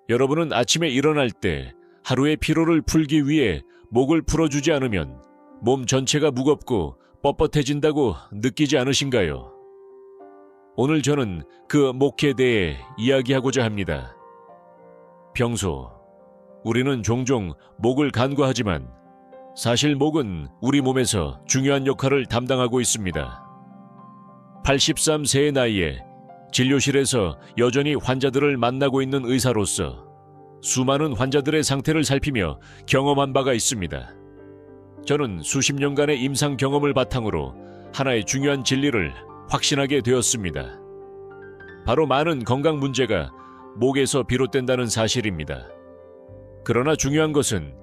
여러분은 아침에 일어날 때 하루의 피로를 풀기 위해 목을 풀어주지 않으면 몸 전체가 무겁고 뻣뻣해진다고 느끼지 않으신가요? 오늘 저는 그 목에 대해 이야기하고자 합니다. 평소 우리는 종종 목을 간과하지만 사실 목은 우리 몸에서 중요한 역할을 담당하고 있습니다. 83세의 나이에 진료실에서 여전히 환자들을 만나고 있는 의사로서 수많은 환자들의 상태를 살피며 경험한 바가 있습니다. 저는 수십 년간의 임상 경험을 바탕으로 하나의 중요한 진리를 확신하게 되었습니다. 바로 많은 건강 문제가 목에서 비롯된다는 사실입니다. 그러나 중요한 것은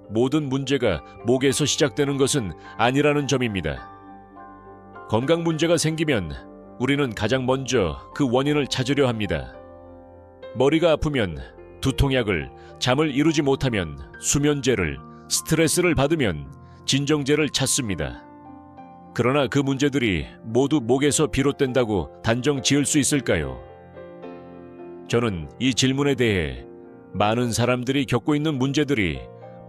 모든 문제가 목에서 시작되는 것은 아니라는 점입니다. 건강 문제가 생기면 우리는 가장 먼저 그 원인을 찾으려 합니다. 머리가 아프면 두통약을, 잠을 이루지 못하면 수면제를, 스트레스를 받으면 진정제를 찾습니다. 그러나 그 문제들이 모두 목에서 비롯된다고 단정 지을 수 있을까요? 저는 이 질문에 대해 많은 사람들이 겪고 있는 문제들이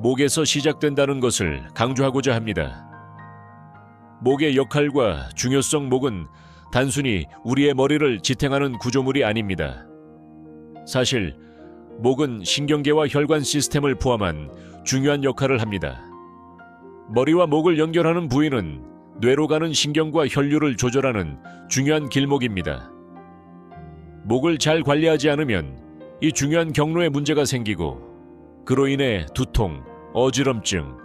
목에서 시작된다는 것을 강조하고자 합니다. 목의 역할과 중요성. 목은 단순히 우리의 머리를 지탱하는 구조물이 아닙니다. 사실 목은 신경계와 혈관 시스템을 포함한 중요한 역할을 합니다. 머리와 목을 연결하는 부위는 뇌로 가는 신경과 혈류를 조절하는 중요한 길목입니다. 목을 잘 관리하지 않으면 이 중요한 경로에 문제가 생기고 그로 인해 두통, 어지럼증,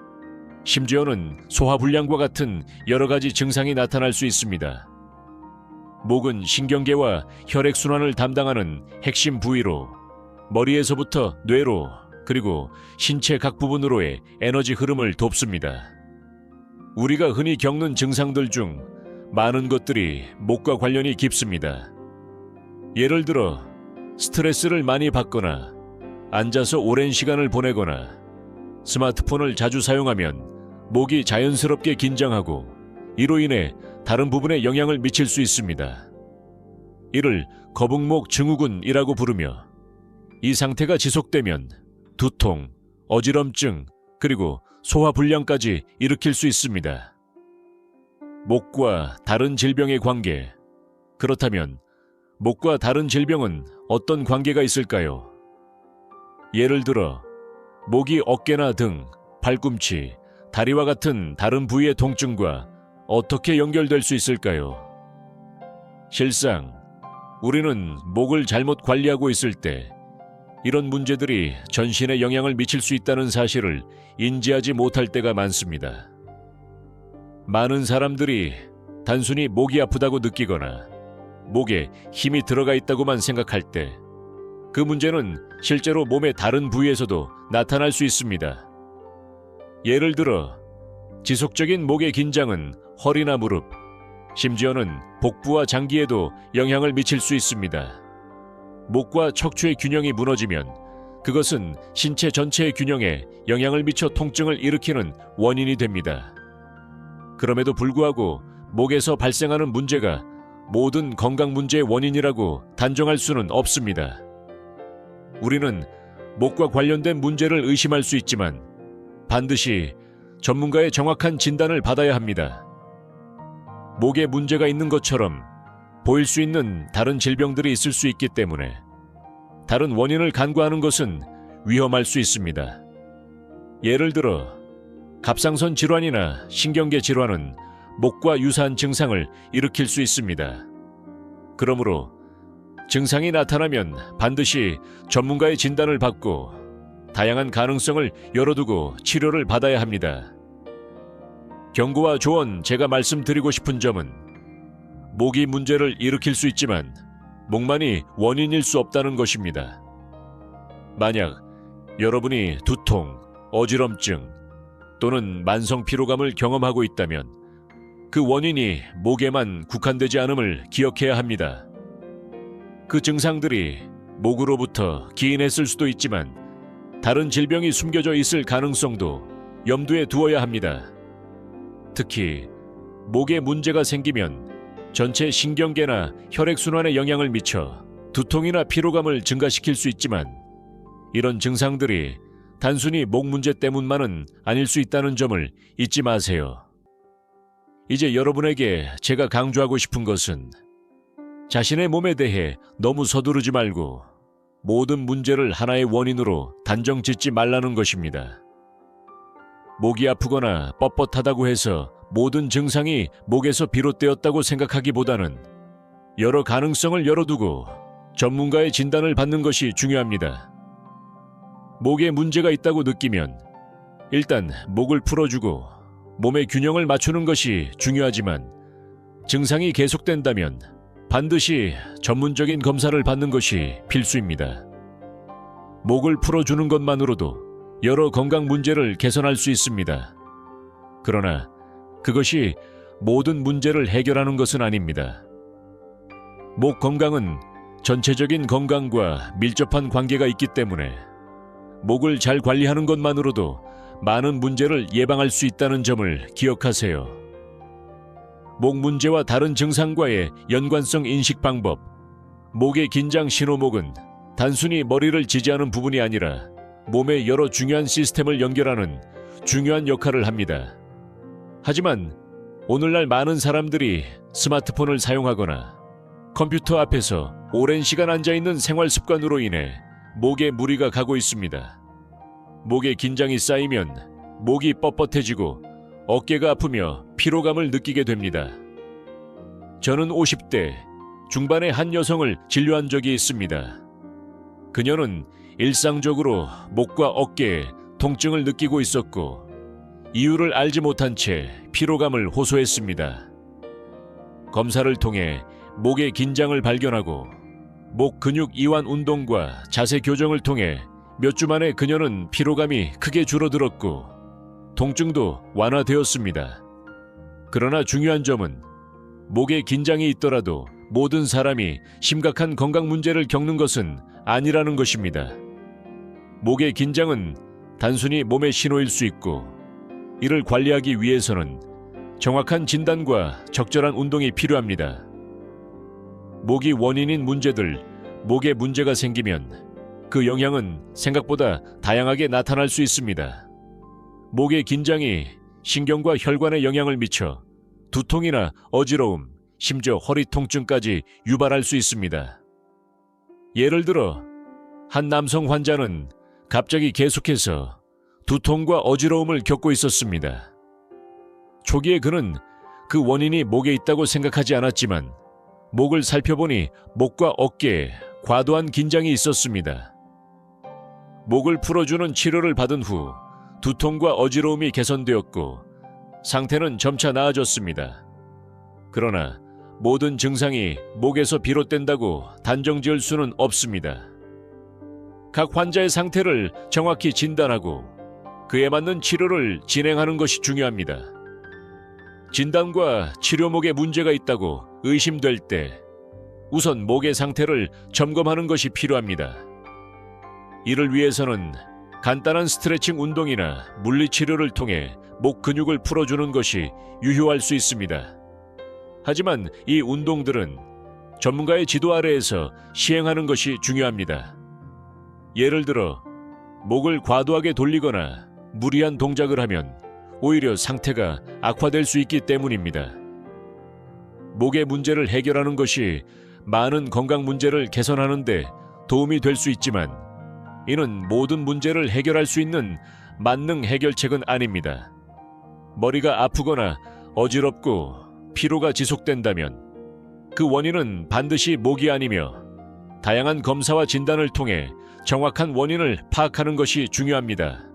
심지어는 소화불량과 같은 여러 가지 증상이 나타날 수 있습니다. 목은 신경계와 혈액순환을 담당하는 핵심 부위로 머리에서부터 뇌로 그리고 신체 각 부분으로의 에너지 흐름을 돕습니다. 우리가 흔히 겪는 증상들 중 많은 것들이 목과 관련이 깊습니다. 예를 들어 스트레스를 많이 받거나 앉아서 오랜 시간을 보내거나 스마트폰을 자주 사용하면 목이 자연스럽게 긴장하고 이로 인해 다른 부분에 영향을 미칠 수 있습니다. 이를 거북목 증후군이라고 부르며 이 상태가 지속되면 두통, 어지럼증, 그리고 소화불량까지 일으킬 수 있습니다. 목과 다른 질병의 관계. 그렇다면 목과 다른 질병은 어떤 관계가 있을까요? 예를 들어 목이 어깨나 등, 팔꿈치, 다리와 같은 다른 부위의 통증과 어떻게 연결될 수 있을까요? 실상 우리는 목을 잘못 관리하고 있을 때 이런 문제들이 전신에 영향을 미칠 수 있다는 사실을 인지하지 못할 때가 많습니다. 많은 사람들이 단순히 목이 아프다고 느끼거나 목에 힘이 들어가 있다고만 생각할 때 그 문제는 실제로 몸의 다른 부위에서도 나타날 수 있습니다. 예를 들어 지속적인 목의 긴장은 허리나 무릎, 심지어는 복부와 장기에도 영향을 미칠 수 있습니다. 목과 척추의 균형이 무너지면 그것은 신체 전체의 균형에 영향을 미쳐 통증을 일으키는 원인이 됩니다. 그럼에도 불구하고 목에서 발생하는 문제가 모든 건강 문제의 원인이라고 단정할 수는 없습니다. 우리는 목과 관련된 문제를 의심할 수 있지만 반드시 전문가의 정확한 진단을 받아야 합니다. 목에 문제가 있는 것처럼 보일 수 있는 다른 질병들이 있을 수 있기 때문에 다른 원인을 간과하는 것은 위험할 수 있습니다. 예를 들어 갑상선 질환이나 신경계 질환은 목과 유사한 증상을 일으킬 수 있습니다. 그러므로 증상이 나타나면 반드시 전문가의 진단을 받고 다양한 가능성을 열어두고 치료를 받아야 합니다. 경고와 조언. 제가 말씀드리고 싶은 점은 목이 문제를 일으킬 수 있지만 목만이 원인일 수 없다는 것입니다. 만약 여러분이 두통, 어지럼증 또는 만성 피로감을 경험하고 있다면 그 원인이 목에만 국한되지 않음을 기억해야 합니다. 그 증상들이 목으로부터 기인했을 수도 있지만 다른 질병이 숨겨져 있을 가능성도 염두에 두어야 합니다. 특히 목에 문제가 생기면 전체 신경계나 혈액순환에 영향을 미쳐 두통이나 피로감을 증가시킬 수 있지만 이런 증상들이 단순히 목 문제 때문만은 아닐 수 있다는 점을 잊지 마세요. 이제 여러분에게 제가 강조하고 싶은 것은 자신의 몸에 대해 너무 서두르지 말고 모든 문제를 하나의 원인으로 단정 짓지 말라는 것입니다. 목이 아프거나 뻣뻣하다고 해서 모든 증상이 목에서 비롯되었다고 생각하기보다는 여러 가능성을 열어두고 전문가의 진단을 받는 것이 중요합니다. 목에 문제가 있다고 느끼면 일단 목을 풀어주고 몸의 균형을 맞추는 것이 중요하지만 증상이 계속된다면 반드시 전문적인 검사를 받는 것이 필수입니다. 목을 풀어주는 것만으로도 여러 건강 문제를 개선할 수 있습니다. 그러나 그것이 모든 문제를 해결하는 것은 아닙니다. 목 건강은 전체적인 건강과 밀접한 관계가 있기 때문에 목을 잘 관리하는 것만으로도 많은 문제를 예방할 수 있다는 점을 기억하세요. 목 문제와 다른 증상과의 연관성 인식 방법. 목의 긴장 신호목은 단순히 머리를 지지하는 부분이 아니라 몸의 여러 중요한 시스템을 연결하는 중요한 역할을 합니다. 하지만 오늘날 많은 사람들이 스마트폰을 사용하거나 컴퓨터 앞에서 오랜 시간 앉아있는 생활 습관으로 인해 목에 무리가 가고 있습니다. 목에 긴장이 쌓이면 목이 뻣뻣해지고 어깨가 아프며 피로감을 느끼게 됩니다. 저는 50대 중반의 한 여성을 진료한 적이 있습니다. 그녀는 일상적으로 목과 어깨에 통증을 느끼고 있었고 이유를 알지 못한 채 피로감을 호소했습니다. 검사를 통해 목의 긴장을 발견하고 목 근육 이완 운동과 자세 교정을 통해 몇 주 만에 그녀는 피로감이 크게 줄어들었고 통증도 완화되었습니다. 그러나 중요한 점은 목에 긴장이 있더라도 모든 사람이 심각한 건강 문제를 겪는 것은 아니라는 것입니다. 목의 긴장은 단순히 몸의 신호일 수 있고 이를 관리하기 위해서는 정확한 진단과 적절한 운동이 필요합니다. 목이 원인인 문제들, 목에 문제가 생기면 그 영향은 생각보다 다양하게 나타날 수 있습니다. 목의 긴장이 신경과 혈관에 영향을 미쳐 두통이나 어지러움, 심지어 허리 통증까지 유발할 수 있습니다. 예를 들어 한 남성 환자는 갑자기 계속해서 두통과 어지러움을 겪고 있었습니다. 초기에 그는 그 원인이 목에 있다고 생각하지 않았지만 목을 살펴보니 목과 어깨에 과도한 긴장이 있었습니다. 목을 풀어주는 치료를 받은 후 두통과 어지러움이 개선되었고 상태는 점차 나아졌습니다. 그러나 모든 증상이 목에서 비롯된다고 단정 지을 수는 없습니다. 각 환자의 상태를 정확히 진단하고 그에 맞는 치료를 진행하는 것이 중요합니다. 진단과 치료목에 문제가 있다고 의심될 때 우선 목의 상태를 점검하는 것이 필요합니다. 이를 위해서는 간단한 스트레칭 운동이나 물리치료를 통해 목 근육을 풀어주는 것이 유효할 수 있습니다. 하지만 이 운동들은 전문가의 지도 아래에서 시행하는 것이 중요합니다. 예를 들어 목을 과도하게 돌리거나 무리한 동작을 하면 오히려 상태가 악화될 수 있기 때문입니다. 목의 문제를 해결하는 것이 많은 건강 문제를 개선하는 데 도움이 될 수 있지만 이는 모든 문제를 해결할 수 있는 만능 해결책은 아닙니다. 머리가 아프거나 어지럽고 피로가 지속된다면 그 원인은 반드시 목이 아니며 다양한 검사와 진단을 통해 정확한 원인을 파악하는 것이 중요합니다.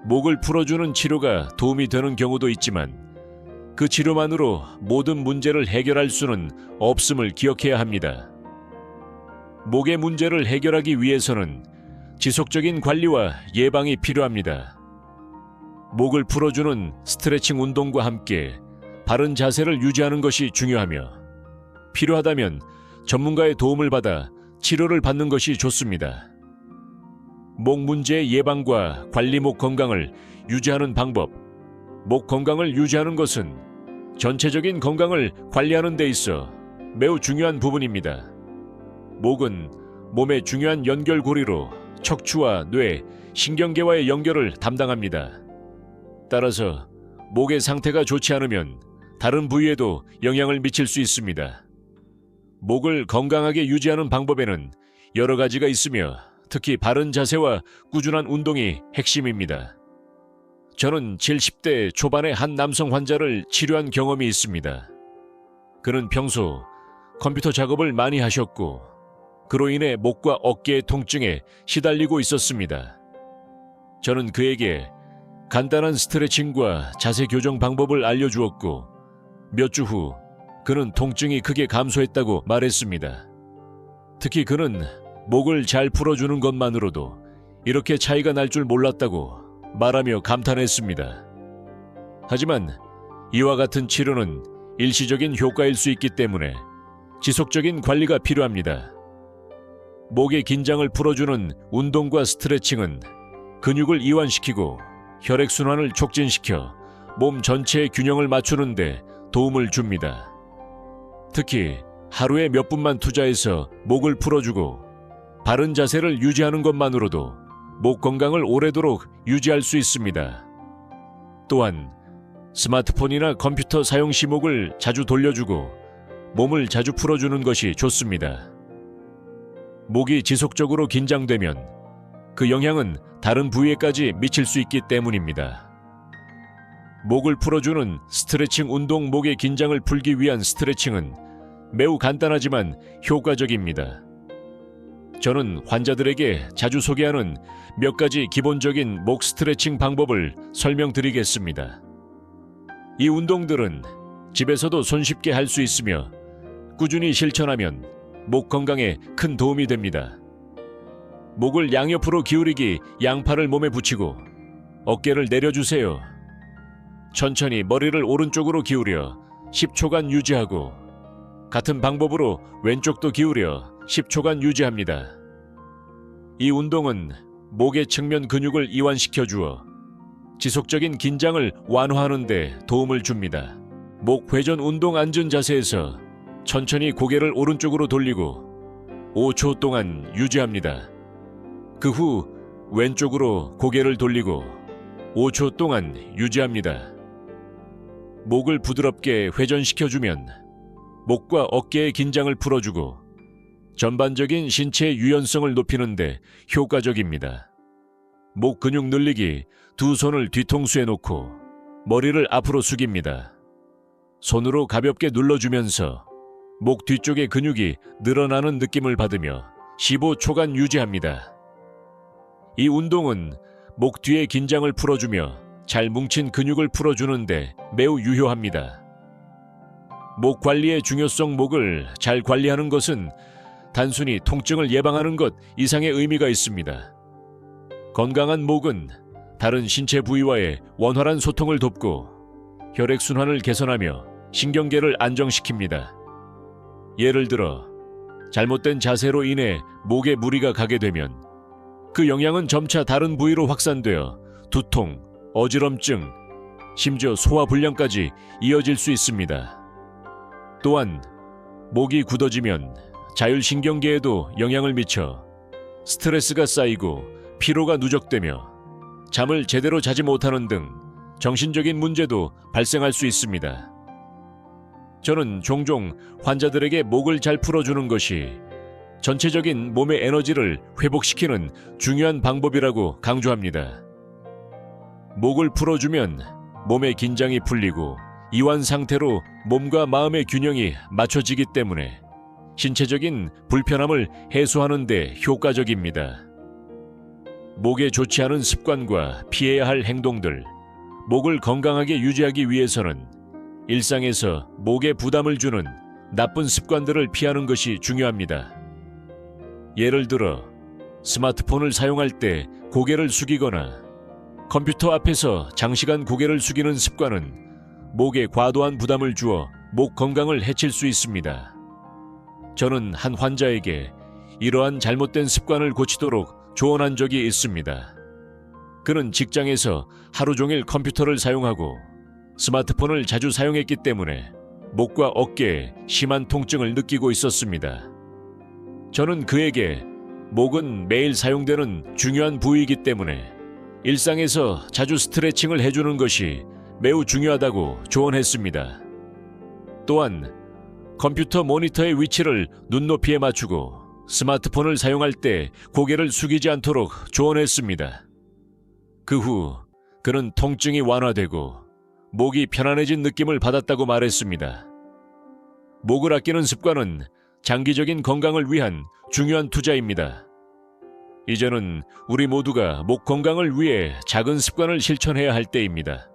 목을 풀어주는 치료가 도움이 되는 경우도 있지만 그 치료만으로 모든 문제를 해결할 수는 없음을 기억해야 합니다. 목의 문제를 해결하기 위해서는 지속적인 관리와 예방이 필요합니다. 목을 풀어주는 스트레칭 운동과 함께 바른 자세를 유지하는 것이 중요하며 필요하다면 전문가의 도움을 받아 치료를 받는 것이 좋습니다. 목 문제의 예방과 관리 목 건강을 유지하는 방법. 목 건강을 유지하는 것은 전체적인 건강을 관리하는 데 있어 매우 중요한 부분입니다. 목은 몸의 중요한 연결고리로 척추와 뇌, 신경계와의 연결을 담당합니다. 따라서 목의 상태가 좋지 않으면 다른 부위에도 영향을 미칠 수 있습니다. 목을 건강하게 유지하는 방법에는 여러 가지가 있으며 특히 바른 자세와 꾸준한 운동이 핵심입니다. 저는 70대 초반의 한 남성 환자를 치료한 경험이 있습니다. 그는 평소 컴퓨터 작업을 많이 하셨고 그로 인해 목과 어깨의 통증에 시달리고 있었습니다. 저는 그에게 간단한 스트레칭과 자세 교정 방법을 알려주었고 몇 주 후 그는 통증이 크게 감소했다고 말했습니다. 특히 그는 목을 잘 풀어주는 것만으로도 이렇게 차이가 날 줄 몰랐다고 말하며 감탄했습니다. 하지만 이와 같은 치료는 일시적인 효과일 수 있기 때문에 지속적인 관리가 필요합니다. 목의 긴장을 풀어주는 운동과 스트레칭은 근육을 이완시키고 혈액순환을 촉진시켜 몸 전체의 균형을 맞추는 데 도움을 줍니다. 특히 하루에 몇 분만 투자해서 목을 풀어주고 바른 자세를 유지하는 것만으로도 목 건강을 오래도록 유지할 수 있습니다. 또한 스마트폰이나 컴퓨터 사용 시 목을 자주 돌려주고 몸을 자주 풀어주는 것이 좋습니다. 목이 지속적으로 긴장되면 그 영향은 다른 부위에까지 미칠 수 있기 때문입니다. 목을 풀어주는 스트레칭 운동. 목의 긴장을 풀기 위한 스트레칭은 매우 간단하지만 효과적입니다. 저는 환자들에게 자주 소개하는 몇 가지 기본적인 목 스트레칭 방법을 설명드리겠습니다. 이 운동들은 집에서도 손쉽게 할 수 있으며 꾸준히 실천하면 목 건강에 큰 도움이 됩니다. 목을 양옆으로 기울이기. 양팔을 몸에 붙이고 어깨를 내려주세요. 천천히 머리를 오른쪽으로 기울여 10초간 유지하고 같은 방법으로 왼쪽도 기울여 10초간 유지합니다. 이 운동은 목의 측면 근육을 이완시켜 주어 지속적인 긴장을 완화하는 데 도움을 줍니다. 목 회전 운동. 앉은 자세에서 천천히 고개를 오른쪽으로 돌리고 5초 동안 유지합니다. 그 후 왼쪽으로 고개를 돌리고 5초 동안 유지합니다. 목을 부드럽게 회전시켜주면 목과 어깨의 긴장을 풀어주고 전반적인 신체의 유연성을 높이는 데 효과적입니다. 목 근육 늘리기. 두 손을 뒤통수에 놓고 머리를 앞으로 숙입니다. 손으로 가볍게 눌러주면서 목 뒤쪽의 근육이 늘어나는 느낌을 받으며 15초간 유지합니다. 이 운동은 목 뒤의 긴장을 풀어주며 잘 뭉친 근육을 풀어주는데 매우 유효합니다. 목 관리의 중요성. 목을 잘 관리하는 것은 단순히 통증을 예방하는 것 이상의 의미가 있습니다. 건강한 목은 다른 신체 부위와의 원활한 소통을 돕고 혈액순환을 개선하며 신경계를 안정시킵니다. 예를 들어 잘못된 자세로 인해 목에 무리가 가게 되면 그 영향은 점차 다른 부위로 확산되어 두통, 어지럼증, 심지어 소화불량까지 이어질 수 있습니다. 또한 목이 굳어지면 자율신경계에도 영향을 미쳐 스트레스가 쌓이고 피로가 누적되며 잠을 제대로 자지 못하는 등 정신적인 문제도 발생할 수 있습니다. 저는 종종 환자들에게 목을 잘 풀어주는 것이 전체적인 몸의 에너지를 회복시키는 중요한 방법이라고 강조합니다. 목을 풀어주면 몸의 긴장이 풀리고 이완 상태로 몸과 마음의 균형이 맞춰지기 때문에 신체적인 불편함을 해소하는 데 효과적입니다. 목에 좋지 않은 습관과 피해야 할 행동들. 목을 건강하게 유지하기 위해서는 일상에서 목에 부담을 주는 나쁜 습관들을 피하는 것이 중요합니다. 예를 들어 스마트폰을 사용할 때 고개를 숙이거나 컴퓨터 앞에서 장시간 고개를 숙이는 습관은 목에 과도한 부담을 주어 목 건강을 해칠 수 있습니다. 저는 한 환자에게 이러한 잘못된 습관을 고치도록 조언한 적이 있습니다. 그는 직장에서 하루 종일 컴퓨터를 사용하고 스마트폰을 자주 사용했기 때문에 목과 어깨에 심한 통증을 느끼고 있었습니다. 저는 그에게 목은 매일 사용되는 중요한 부위이기 때문에 일상에서 자주 스트레칭을 해주는 것이 매우 중요하다고 조언했습니다. 또한 컴퓨터 모니터의 위치를 눈높이에 맞추고 스마트폰을 사용할 때 고개를 숙이지 않도록 조언했습니다. 그 후 그는 통증이 완화되고 목이 편안해진 느낌을 받았다고 말했습니다. 목을 아끼는 습관은 장기적인 건강을 위한 중요한 투자입니다. 이제는 우리 모두가 목 건강을 위해 작은 습관을 실천해야 할 때입니다.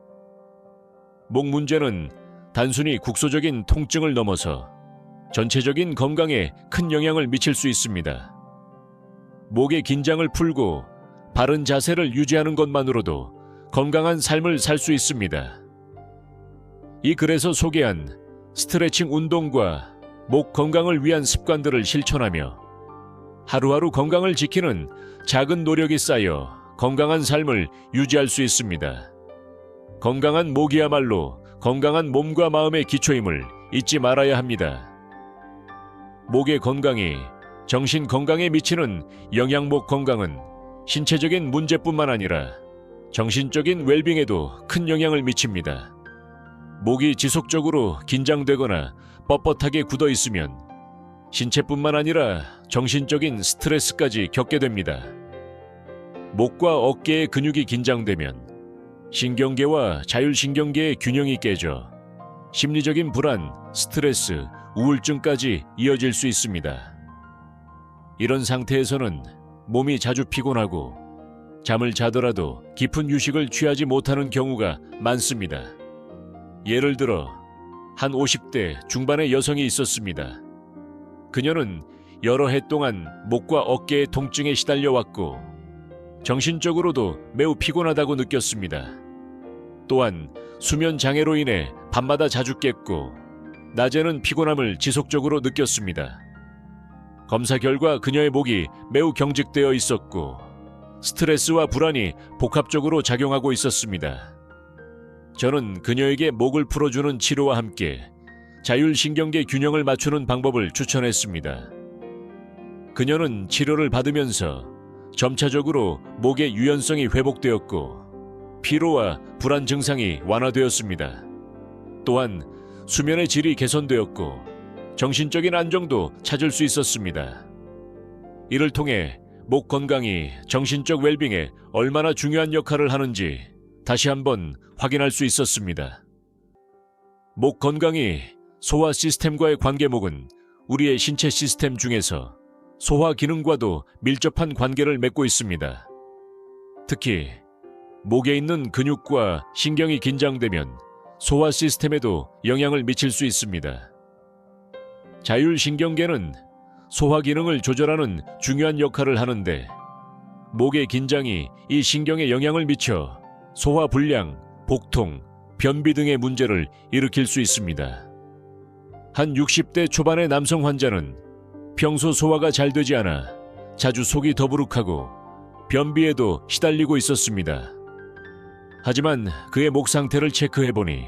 목 문제는 단순히 국소적인 통증을 넘어서 전체적인 건강에 큰 영향을 미칠 수 있습니다. 목의 긴장을 풀고 바른 자세를 유지하는 것만으로도 건강한 삶을 살 수 있습니다. 이 글에서 소개한 스트레칭 운동과 목 건강을 위한 습관들을 실천하며 하루하루 건강을 지키는 작은 노력이 쌓여 건강한 삶을 유지할 수 있습니다. 건강한 목이야말로 건강한 몸과 마음의 기초임을 잊지 말아야 합니다. 목의 건강이 정신 건강에 미치는 영양목 건강은 신체적인 문제뿐만 아니라 정신적인 웰빙에도 큰 영향을 미칩니다. 목이 지속적으로 긴장되거나 뻣뻣하게 굳어 있으면 신체뿐만 아니라 정신적인 스트레스까지 겪게 됩니다. 목과 어깨의 근육이 긴장되면 신경계와 자율신경계의 균형이 깨져 심리적인 불안, 스트레스, 우울증까지 이어질 수 있습니다. 이런 상태에서는 몸이 자주 피곤하고 잠을 자더라도 깊은 휴식을 취하지 못하는 경우가 많습니다. 예를 들어 한 50대 중반의 여성이 있었습니다. 그녀는 여러 해 동안 목과 어깨의 통증에 시달려왔고 정신적으로도 매우 피곤하다고 느꼈습니다. 또한 수면 장애로 인해 밤마다 자주 깼고 낮에는 피곤함을 지속적으로 느꼈습니다. 검사 결과 그녀의 목이 매우 경직되어 있었고 스트레스와 불안이 복합적으로 작용하고 있었습니다. 저는 그녀에게 목을 풀어주는 치료와 함께 자율신경계 균형을 맞추는 방법을 추천했습니다. 그녀는 치료를 받으면서 점차적으로 목의 유연성이 회복되었고 피로와 불안 증상이 완화되었습니다. 또한 수면의 질이 개선되었고 정신적인 안정도 찾을 수 있었습니다. 이를 통해 목 건강이 정신적 웰빙에 얼마나 중요한 역할을 하는지 다시 한번 확인할 수 있었습니다. 목 건강이 소화 시스템과의 관계목은 우리의 신체 시스템 중에서 소화 기능과도 밀접한 관계를 맺고 있습니다. 특히 목에 있는 근육과 신경이 긴장되면 소화 시스템에도 영향을 미칠 수 있습니다. 자율신경계는 소화 기능을 조절하는 중요한 역할을 하는데 목의 긴장이 이 신경에 영향을 미쳐 소화 불량, 복통, 변비 등의 문제를 일으킬 수 있습니다. 한 60대 초반의 남성 환자는 평소 소화가 잘 되지 않아 자주 속이 더부룩하고 변비에도 시달리고 있었습니다. 하지만 그의 목 상태를 체크해보니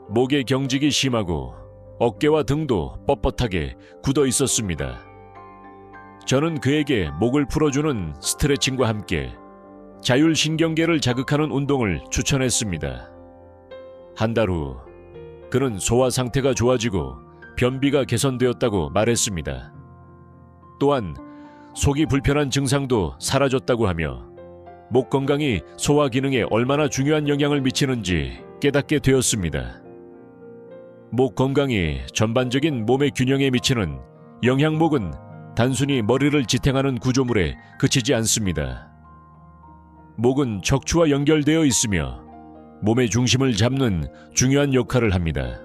목의 경직이 심하고 어깨와 등도 뻣뻣하게 굳어 있었습니다. 저는 그에게 목을 풀어주는 스트레칭과 함께 자율신경계를 자극하는 운동을 추천했습니다. 한 달 후 그는 소화 상태가 좋아지고 변비가 개선되었다고 말했습니다. 또한 속이 불편한 증상도 사라졌다고 하며 목 건강이 소화 기능에 얼마나 중요한 영향을 미치는지 깨닫게 되었습니다. 목 건강이 전반적인 몸의 균형에 미치는 영향목은 단순히 머리를 지탱하는 구조물에 그치지 않습니다. 목은 척추와 연결되어 있으며 몸의 중심을 잡는 중요한 역할을 합니다.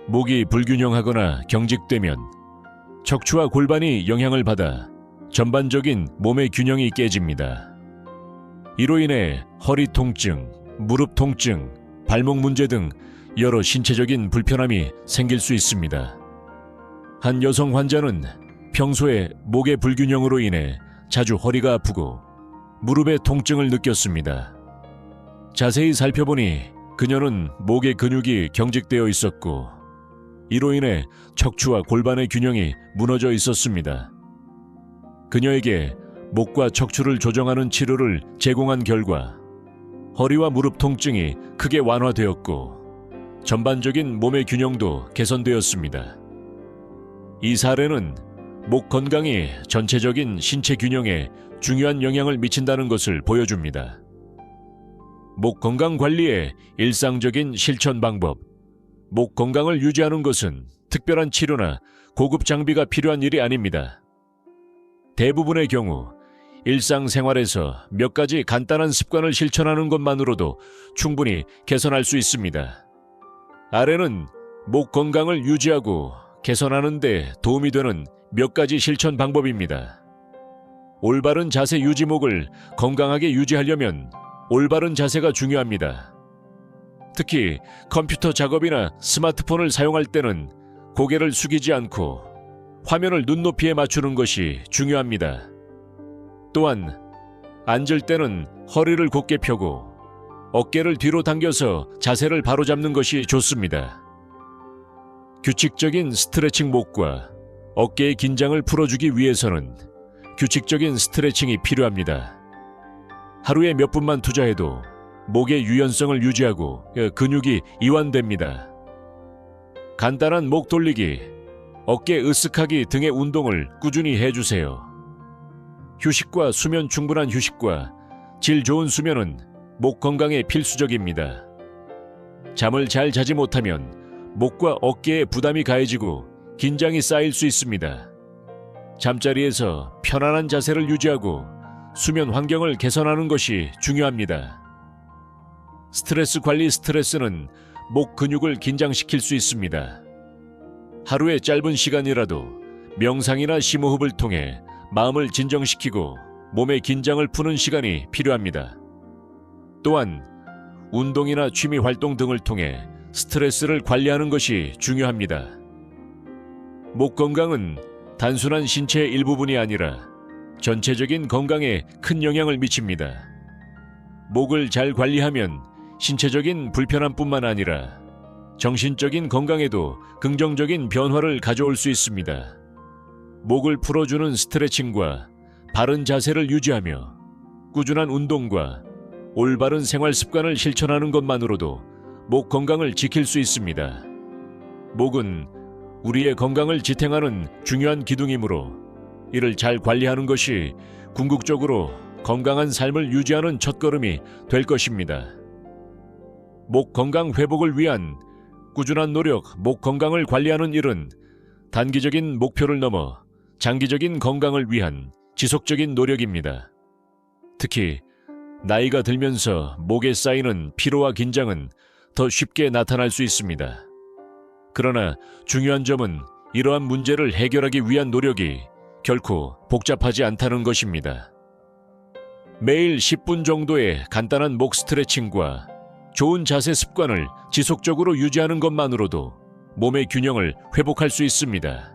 목이 불균형하거나 경직되면 척추와 골반이 영향을 받아 전반적인 몸의 균형이 깨집니다. 이로 인해 허리 통증, 무릎 통증, 발목 문제 등 여러 신체적인 불편함이 생길 수 있습니다. 한 여성 환자는 평소에 목의 불균형으로 인해 자주 허리가 아프고 무릎에 통증을 느꼈습니다. 자세히 살펴보니 그녀는 목의 근육이 경직되어 있었고 이로 인해 척추와 골반의 균형이 무너져 있었습니다. 그녀에게 목과 척추를 조정하는 치료를 제공한 결과 허리와 무릎 통증이 크게 완화되었고 전반적인 몸의 균형도 개선되었습니다. 이 사례는 목 건강이 전체적인 신체 균형에 중요한 영향을 미친다는 것을 보여줍니다. 목 건강 관리의 일상적인 실천 방법. 목 건강을 유지하는 것은 특별한 치료나 고급 장비가 필요한 일이 아닙니다. 대부분의 경우 일상생활에서 몇 가지 간단한 습관을 실천하는 것만으로도 충분히 개선할 수 있습니다. 아래는 목 건강을 유지하고 개선하는 데 도움이 되는 몇 가지 실천 방법입니다. 올바른 자세 유지. 목을 건강하게 유지하려면 올바른 자세가 중요합니다. 특히 컴퓨터 작업이나 스마트폰을 사용할 때는 고개를 숙이지 않고 화면을 눈높이에 맞추는 것이 중요합니다. 또한 앉을 때는 허리를 곧게 펴고 어깨를 뒤로 당겨서 자세를 바로잡는 것이 좋습니다. 규칙적인 스트레칭. 목과 어깨의 긴장을 풀어주기 위해서는 규칙적인 스트레칭이 필요합니다. 하루에 몇 분만 투자해도 목의 유연성을 유지하고 근육이 이완됩니다. 간단한 목 돌리기, 어깨 으쓱하기 등의 운동을 꾸준히 해주세요. 휴식과 수면. 충분한 휴식과 질 좋은 수면은 목 건강에 필수적입니다. 잠을 잘 자지 못하면 목과 어깨에 부담이 가해지고 긴장이 쌓일 수 있습니다. 잠자리에서 편안한 자세를 유지하고 수면 환경을 개선하는 것이 중요합니다. 스트레스 관리. 스트레스는 목 근육을 긴장시킬 수 있습니다. 하루의 짧은 시간이라도 명상이나 심호흡을 통해 마음을 진정시키고 몸의 긴장을 푸는 시간이 필요합니다. 또한 운동이나 취미 활동 등을 통해 스트레스를 관리하는 것이 중요합니다. 목 건강은 단순한 신체의 일부분이 아니라 전체적인 건강에 큰 영향을 미칩니다. 목을 잘 관리하면 신체적인 불편함뿐만 아니라 정신적인 건강에도 긍정적인 변화를 가져올 수 있습니다. 목을 풀어주는 스트레칭과 바른 자세를 유지하며 꾸준한 운동과 올바른 생활 습관을 실천하는 것만으로도 목 건강을 지킬 수 있습니다. 목은 우리의 건강을 지탱하는 중요한 기둥이므로 이를 잘 관리하는 것이 궁극적으로 건강한 삶을 유지하는 첫걸음이 될 것입니다. 목 건강 회복을 위한 꾸준한 노력. 목 건강을 관리하는 일은 단기적인 목표를 넘어 장기적인 건강을 위한 지속적인 노력입니다. 특히 나이가 들면서 목에 쌓이는 피로와 긴장은 더 쉽게 나타날 수 있습니다. 그러나 중요한 점은 이러한 문제를 해결하기 위한 노력이 결코 복잡하지 않다는 것입니다. 매일 10분 정도의 간단한 목 스트레칭과 좋은 자세 습관을 지속적으로 유지하는 것만으로도 몸의 균형을 회복할 수 있습니다.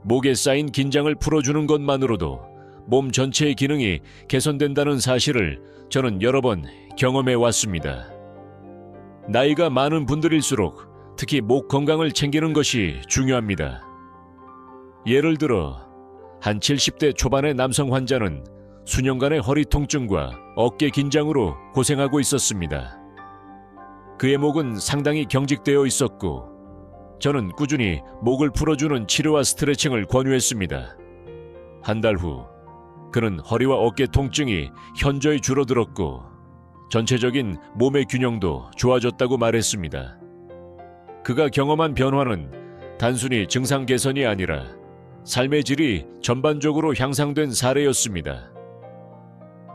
목에 쌓인 긴장을 풀어주는 것만으로도 몸 전체의 기능이 개선된다는 사실을 저는 여러 번 경험해 왔습니다. 나이가 많은 분들일수록 특히 목 건강을 챙기는 것이 중요합니다. 예를 들어 한 70대 초반의 남성 환자는 수년간의 허리 통증과 어깨 긴장으로 고생하고 있었습니다. 그의 목은 상당히 경직되어 있었고 저는 꾸준히 목을 풀어주는 치료와 스트레칭을 권유했습니다. 한 달 후 그는 허리와 어깨 통증이 현저히 줄어들었고 전체적인 몸의 균형도 좋아졌다고 말했습니다. 그가 경험한 변화는 단순히 증상 개선이 아니라 삶의 질이 전반적으로 향상된 사례였습니다.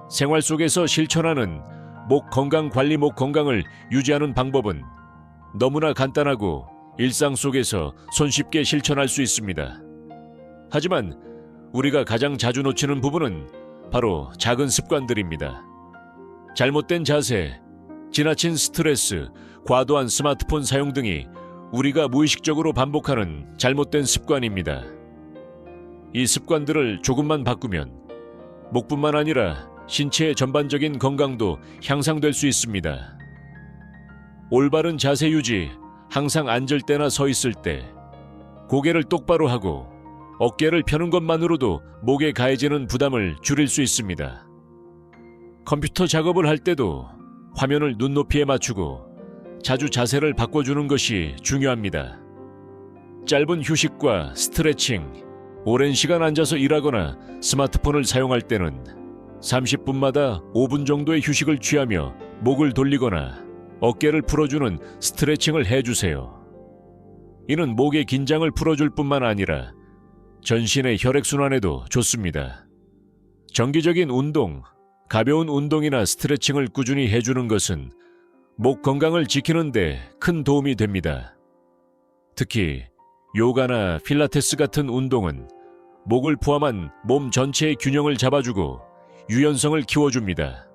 생활 속에서 실천하는 목 건강 관리. 목 건강을 유지하는 방법은 너무나 간단하고 일상 속에서 손쉽게 실천할 수 있습니다. 하지만 우리가 가장 자주 놓치는 부분은 바로 작은 습관들입니다. 잘못된 자세, 지나친 스트레스, 과도한 스마트폰 사용 등이 우리가 무의식적으로 반복하는 잘못된 습관입니다. 이 습관들을 조금만 바꾸면 목뿐만 아니라 신체의 전반적인 건강도 향상될 수 있습니다. 올바른 자세 유지. 항상 앉을 때나 서 있을 때 고개를 똑바로 하고 어깨를 펴는 것만으로도 목에 가해지는 부담을 줄일 수 있습니다. 컴퓨터 작업을 할 때도 화면을 눈높이에 맞추고 자주 자세를 바꿔주는 것이 중요합니다. 짧은 휴식과 스트레칭, 오랜 시간 앉아서 일하거나 스마트폰을 사용할 때는 30분마다 5분 정도의 휴식을 취하며 목을 돌리거나 어깨를 풀어주는 스트레칭을 해주세요. 이는 목의 긴장을 풀어줄 뿐만 아니라 전신의 혈액순환에도 좋습니다. 정기적인 운동, 가벼운 운동이나 스트레칭을 꾸준히 해주는 것은 목 건강을 지키는 데 큰 도움이 됩니다. 특히 요가나 필라테스 같은 운동은 목을 포함한 몸 전체의 균형을 잡아주고 유연성을 키워줍니다.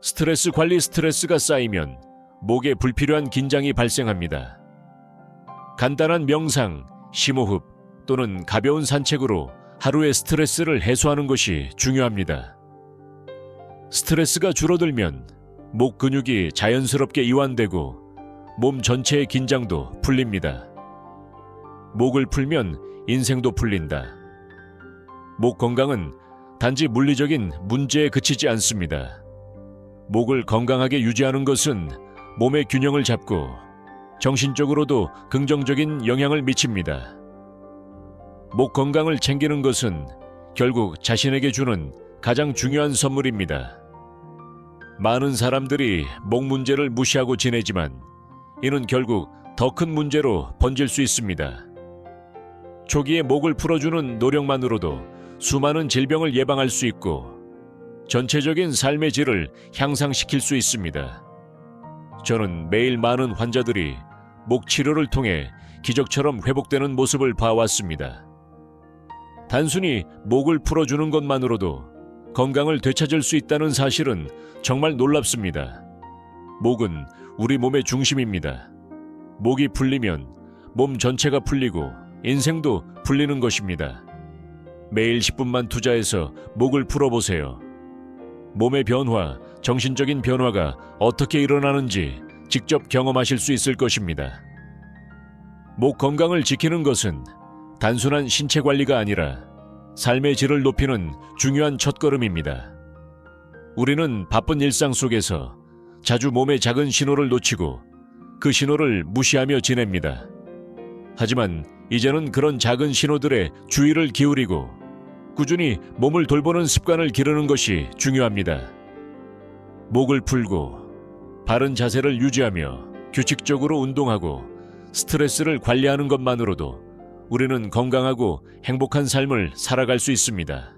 스트레스 관리 스트레스가 쌓이면 목에 불필요한 긴장이 발생합니다. 간단한 명상, 심호흡 또는 가벼운 산책으로 하루의 스트레스를 해소하는 것이 중요합니다. 스트레스가 줄어들면 목 근육이 자연스럽게 이완되고 몸 전체의 긴장도 풀립니다. 목을 풀면 인생도 풀린다. 목 건강은 단지 물리적인 문제에 그치지 않습니다. 목을 건강하게 유지하는 것은 몸의 균형을 잡고 정신적으로도 긍정적인 영향을 미칩니다. 목 건강을 챙기는 것은 결국 자신에게 주는 가장 중요한 선물입니다. 많은 사람들이 목 문제를 무시하고 지내지만 이는 결국 더 큰 문제로 번질 수 있습니다. 초기에 목을 풀어주는 노력만으로도 수많은 질병을 예방할 수 있고 전체적인 삶의 질을 향상시킬 수 있습니다. 저는 매일 많은 환자들이 목 치료를 통해 기적처럼 회복되는 모습을 봐왔습니다. 단순히 목을 풀어주는 것만으로도 건강을 되찾을 수 있다는 사실은 정말 놀랍습니다. 목은 우리 몸의 중심입니다. 목이 풀리면 몸 전체가 풀리고 인생도 풀리는 것입니다. 매일 10분만 투자해서 목을 풀어보세요. 몸의 변화, 정신적인 변화가 어떻게 일어나는지 직접 경험하실 수 있을 것입니다. 목 건강을 지키는 것은 단순한 신체 관리가 아니라 삶의 질을 높이는 중요한 첫걸음입니다. 우리는 바쁜 일상 속에서 자주 몸의 작은 신호를 놓치고 그 신호를 무시하며 지냅니다. 하지만 이제는 그런 작은 신호들에 주의를 기울이고 꾸준히 몸을 돌보는 습관을 기르는 것이 중요합니다. 목을 풀고 바른 자세를 유지하며 규칙적으로 운동하고 스트레스를 관리하는 것만으로도 우리는 건강하고 행복한 삶을 살아갈 수 있습니다.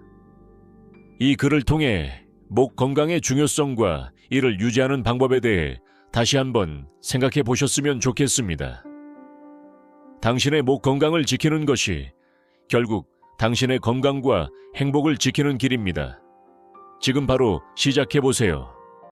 이 글을 통해 목 건강의 중요성과 이를 유지하는 방법에 대해 다시 한번 생각해 보셨으면 좋겠습니다. 당신의 목 건강을 지키는 것이 결국 당신의 건강과 행복을 지키는 길입니다. 지금 바로 시작해 보세요.